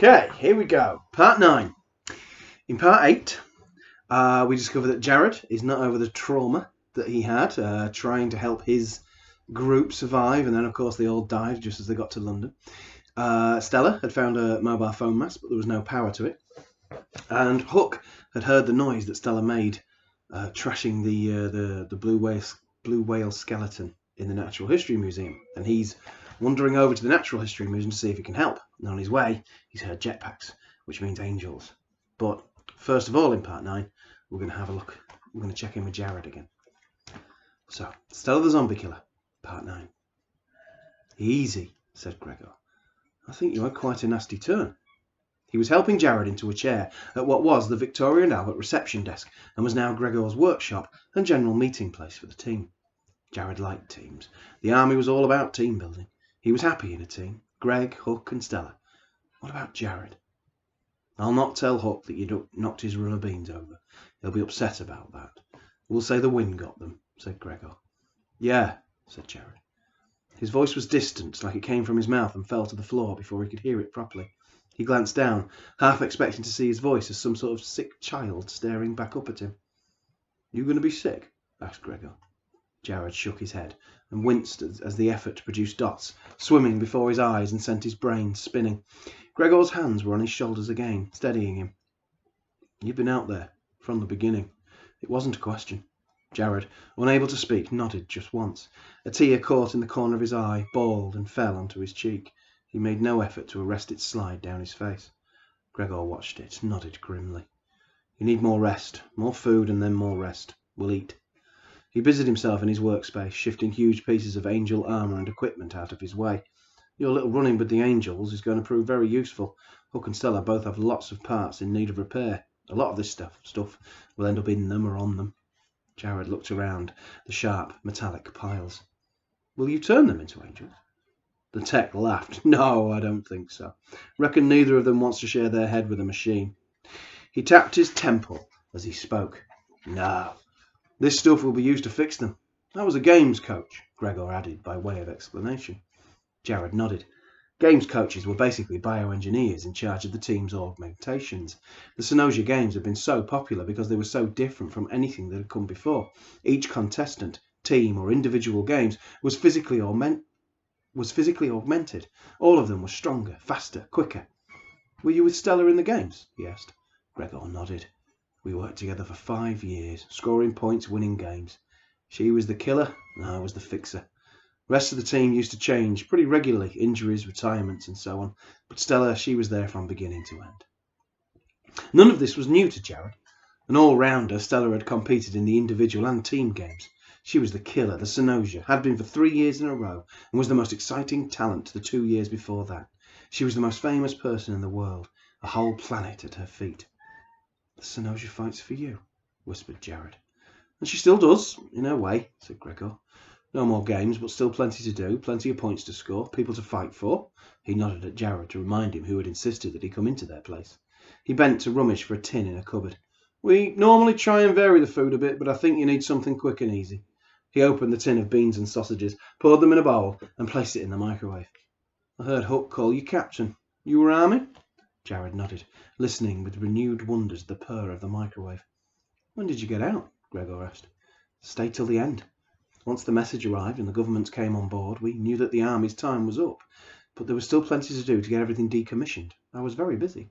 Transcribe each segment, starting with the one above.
Okay, here we go. Part 9. In part 8, we discover that Jared is not over the trauma that he had trying to help his group survive, and then of course they all died just as they got to London. Stella had found a mobile phone mast, but there was no power to it. And Hook had heard the noise that Stella made trashing the blue whale skeleton in the Natural History Museum, and he's wandering over to the Natural History Museum to see if he can help. And on his way, he's heard jetpacks, which means angels. But first of all, in part 9, we're going to have a look. We're going to check in with Jared again. So, Stella the Zombie Killer, part 9. Easy, said Gregor. I think you had quite a nasty turn. He was helping Jared into a chair at what was the Victoria and Albert reception desk and was now Gregor's workshop and general meeting place for the team. Jared liked teams. The army was all about team building. He was happy in a team. Greg, Hook and Stella. What about Jared? I'll not tell Hook that you knocked his run of beans over. He'll be upset about that. We'll say the wind got them, said Gregor. Yeah, said Jared. His voice was distant, like it came from his mouth and fell to the floor before he could hear it properly. He glanced down, half expecting to see his voice as some sort of sick child staring back up at him. You going to be sick? Asked Gregor. Jared shook his head and winced as the effort to produce dots swimming before his eyes and sent his brain spinning. Gregor's hands were on his shoulders again, steadying him. You've been out there from the beginning. It wasn't a question. Jared, unable to speak, nodded just once. A tear caught in the corner of his eye, balled and fell onto his cheek. He made no effort to arrest its slide down his face. Gregor watched it, nodded grimly. You need more rest, more food and then more rest. We'll eat. He busied himself in his workspace, shifting huge pieces of angel armour and equipment out of his way. Your little running with the angels is going to prove very useful. Hook and Stella both have lots of parts in need of repair. A lot of this stuff will end up in them or on them. Jared looked around the sharp, metallic piles. Will you turn them into angels? The tech laughed. No, I don't think so. Reckon neither of them wants to share their head with a machine. He tapped his temple as he spoke. No. This stuff will be used to fix them. I was a games coach, Gregor added by way of explanation. Jared nodded. Games coaches were basically bioengineers in charge of the team's augmentations. The Synosia games had been so popular because they were so different from anything that had come before. Each contestant, team or individual games was physically augmented. All of them were stronger, faster, quicker. Were you with Stella in the games? He asked. Gregor nodded. We worked together for 5 years, scoring points, winning games. She was the killer, and I was the fixer. The rest of the team used to change pretty regularly, injuries, retirements, and so on. But Stella, she was there from beginning to end. None of this was new to Jared. An all-rounder, Stella had competed in the individual and team games. She was the killer, the Synosia, had been for 3 years in a row, and was the most exciting talent the 2 years before that. She was the most famous person in the world, a whole planet at her feet. The Synosia fights for you, whispered Jared. And she still does, in her way, said Gregor. No more games, but still plenty to do, plenty of points to score, people to fight for. He nodded at Jared to remind him who had insisted that he come into their place. He bent to rummage for a tin in a cupboard. We normally try and vary the food a bit, but I think you need something quick and easy. He opened the tin of beans and sausages, poured them in a bowl, and placed it in the microwave. I heard Hook call you Captain. You were Army? Jared nodded, listening with renewed wonder to the purr of the microwave. When did you get out? Gregor asked. Stayed till the end. Once the message arrived and the governments came on board, we knew that the army's time was up, but there was still plenty to do to get everything decommissioned. I was very busy.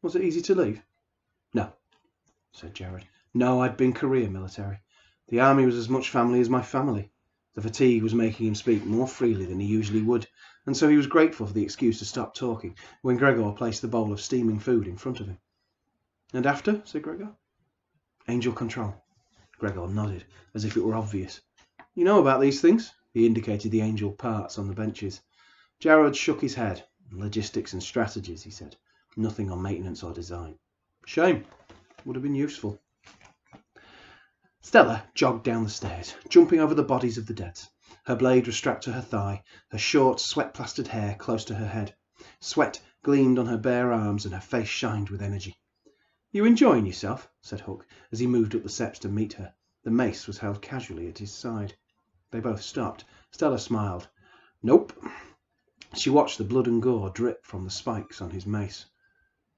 Was it easy to leave? No, said Jared. No, I'd been career military. The army was as much family as my family. The fatigue was making him speak more freely than he usually would, and so he was grateful for the excuse to stop talking when Gregor placed the bowl of steaming food in front of him. And after? Said Gregor. Angel control. Gregor nodded, as if it were obvious. You know about these things? He indicated the angel parts on the benches. Jared shook his head. Logistics and strategies, he said. Nothing on maintenance or design. Shame. Would have been useful. Stella jogged down the stairs, jumping over the bodies of the dead. Her blade was strapped to her thigh, her short, sweat-plastered hair close to her head. Sweat gleamed on her bare arms and her face shined with energy. You enjoying yourself? Said Hook, as he moved up the steps to meet her. The mace was held casually at his side. They both stopped. Stella smiled. Nope. She watched the blood and gore drip from the spikes on his mace.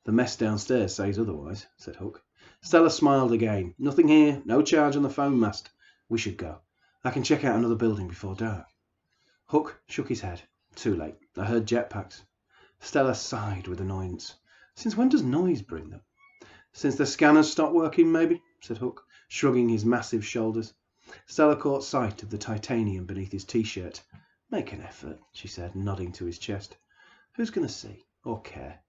"The mess downstairs says otherwise," said Hook. Stella smiled again. "Nothing here. No charge on the phone mast. We should go. I can check out another building before dark." Hook shook his head. "Too late. I heard jetpacks." Stella sighed with annoyance. "Since when does noise bring them?" "Since the scanners stopped working, maybe," said Hook, shrugging his massive shoulders. Stella caught sight of the titanium beneath his t-shirt. "Make an effort," she said, nodding to his chest. "Who's going to see or care?"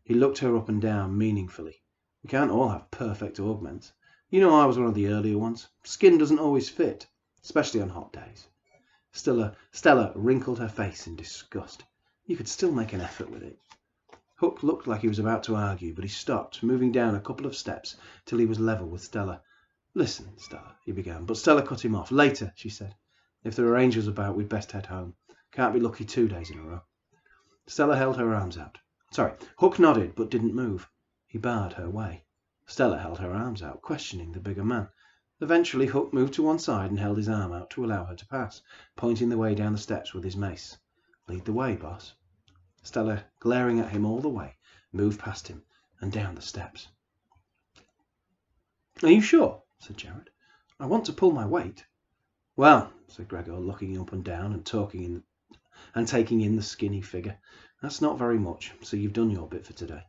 He looked her up and down meaningfully. "We can't all have perfect augments. You know I was one of the earlier ones. Skin doesn't always fit, especially on hot days." Stella wrinkled her face in disgust. "You could still make an effort with it." Hook looked like he was about to argue, but he stopped, moving down a couple of steps till he was level with Stella. "Listen, Stella," he began, but Stella cut him off. "Later," she said. "If there are angels about, we'd best head home. Can't be lucky 2 days in a row." Stella held her arms out. Hook nodded, but didn't move. He barred her way. Stella held her arms out, questioning the bigger man. Eventually Hook moved to one side and held his arm out to allow her to pass, pointing the way down the steps with his mace. "Lead the way, boss." Stella, glaring at him all the way, moved past him and down the steps. "Are you sure?" said Jared. "I want to pull my weight." "Well," said Gregor, looking up and down and taking in the skinny figure, "that's not very much, so you've done your bit for today."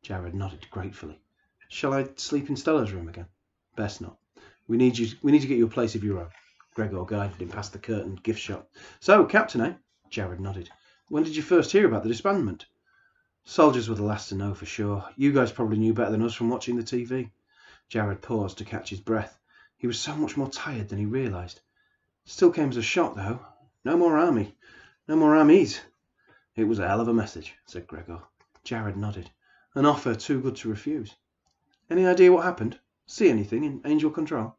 Jared nodded gratefully. "Shall I sleep in Stella's room again?" "Best not. We need to get you a place of your own." Gregor guided him past the curtained gift shop. "So, Captain, eh?" Jared nodded. "When did you first hear about the disbandment?" "Soldiers were the last to know for sure. You guys probably knew better than us from watching the TV." Jared paused to catch his breath. He was so much more tired than he realized. "Still came as a shock, though. No more army. No more armies." "It was a hell of a message," said Gregor. Jared nodded. "An offer too good to refuse." "Any idea what happened? See anything in Angel Control?"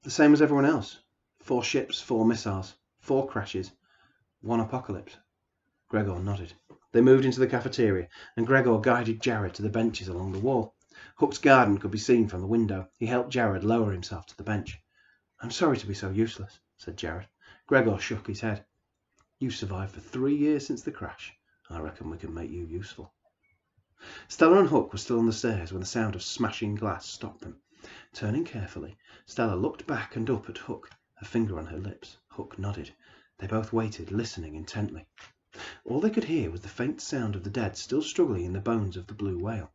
"The same as everyone else. 4 ships, 4 missiles, 4 crashes, 1 apocalypse." Gregor nodded. They moved into the cafeteria, and Gregor guided Jared to the benches along the wall. Hook's garden could be seen from the window. He helped Jared lower himself to the bench. "I'm sorry to be so useless," said Jared. Gregor shook his head. "You survived for 3 years since the crash. I reckon we can make you useful." Stella and Hook were still on the stairs when the sound of smashing glass stopped them. Turning carefully, Stella looked back and up at Hook, her finger on her lips. Hook nodded. They both waited, listening intently. All they could hear was the faint sound of the dead still struggling in the bones of the blue whale.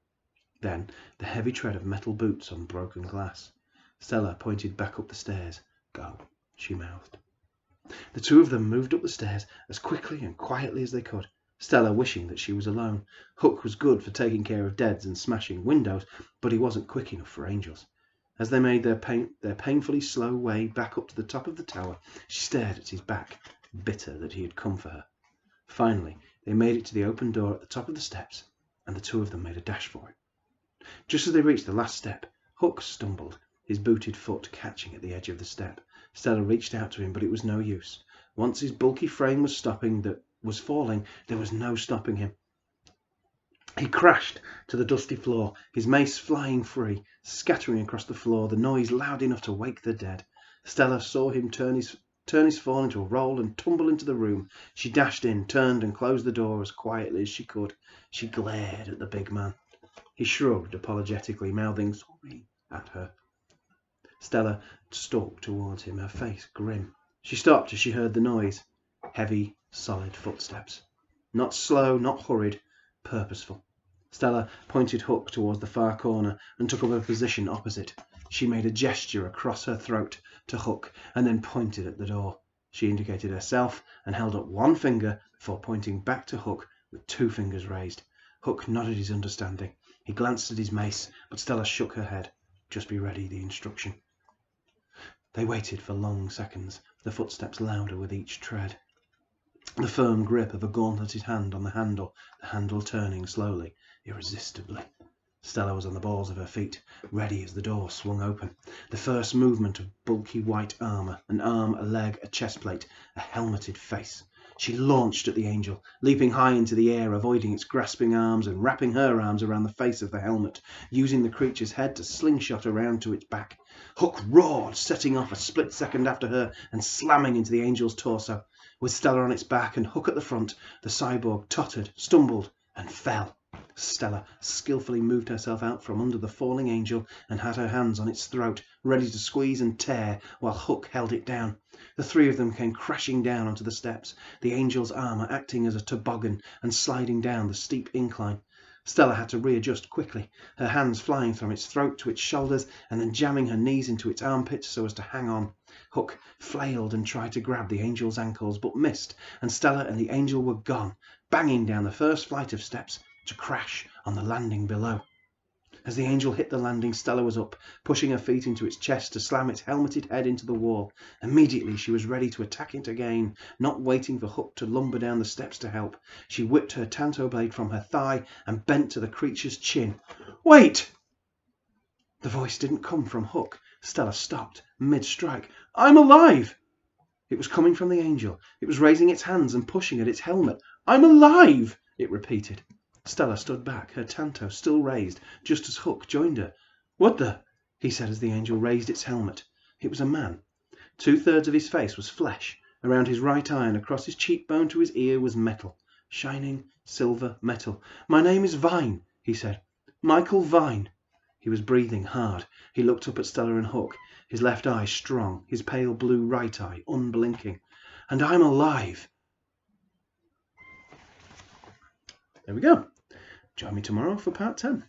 Then the heavy tread of metal boots on broken glass. Stella pointed back up the stairs. "Go," she mouthed. The two of them moved up the stairs as quickly and quietly as they could, Stella wishing that she was alone. Hook was good for taking care of deads and smashing windows, but he wasn't quick enough for angels. As they made their painfully slow way back up to the top of the tower, she stared at his back, bitter that he had come for her. Finally, they made it to the open door at the top of the steps, and the two of them made a dash for it. Just as they reached the last step, Hook stumbled, his booted foot catching at the edge of the step. Stella reached out to him, but it was no use. Once his bulky frame was falling, there was no stopping him. He crashed to the dusty floor, his mace flying free, scattering across the floor, the noise loud enough to wake the dead. Stella saw him turn his fall into a roll and tumble into the room. She dashed in, turned and closed the door as quietly as she could. She glared at the big man. He shrugged apologetically, mouthing "sorry" at her. Stella stalked towards him, her face grim. She stopped as she heard the noise. Heavy, solid footsteps. Not slow, not hurried, purposeful. Stella pointed Hook towards the far corner and took up a position opposite. She made a gesture across her throat to Hook and then pointed at the door. She indicated herself and held up one finger before pointing back to Hook with 2 fingers raised. Hook nodded his understanding. He glanced at his mace, but Stella shook her head. "Just be ready," the instruction. They waited for long seconds, the footsteps louder with each tread. The firm grip of a gauntleted hand on the handle turning slowly, irresistibly. Stella was on the balls of her feet, ready as the door swung open. The first movement of bulky white armor, an arm, a leg, a chest plate, a helmeted face. She launched at the angel, leaping high into the air, avoiding its grasping arms and wrapping her arms around the face of the helmet, using the creature's head to slingshot around to its back. Hook roared, setting off a split second after her and slamming into the angel's torso. With Stella on its back and Hook at the front, the cyborg tottered, stumbled, and fell. Stella skillfully moved herself out from under the falling angel and had her hands on its throat, ready to squeeze and tear, while Hook held it down. The three of them came crashing down onto the steps, the angel's armour acting as a toboggan and sliding down the steep incline. Stella had to readjust quickly, her hands flying from its throat to its shoulders and then jamming her knees into its armpits so as to hang on. Hook flailed and tried to grab the angel's ankles, but missed, and Stella and the angel were gone, banging down the first flight of steps to crash on the landing below. As the angel hit the landing, Stella was up, pushing her feet into its chest to slam its helmeted head into the wall. Immediately she was ready to attack it again, not waiting for Hook to lumber down the steps to help. She whipped her tanto blade from her thigh and bent to the creature's chin. "Wait!" The voice didn't come from Hook. Stella stopped mid-strike. "I'm alive!" It was coming from the angel. It was raising its hands and pushing at its helmet. "I'm alive!" it repeated. Stella stood back, her tanto still raised, just as Hook joined her. "What the?" he said as the angel raised its helmet. It was a man. 2/3 of his face was flesh. Around his right eye and across his cheekbone to his ear was metal. Shining silver metal. "My name is Vine," he said. "Michael Vine." He was breathing hard. He looked up at Stella and Hook, his left eye strong, his pale blue right eye unblinking. "And I'm alive." There we go. Join me tomorrow for part 10.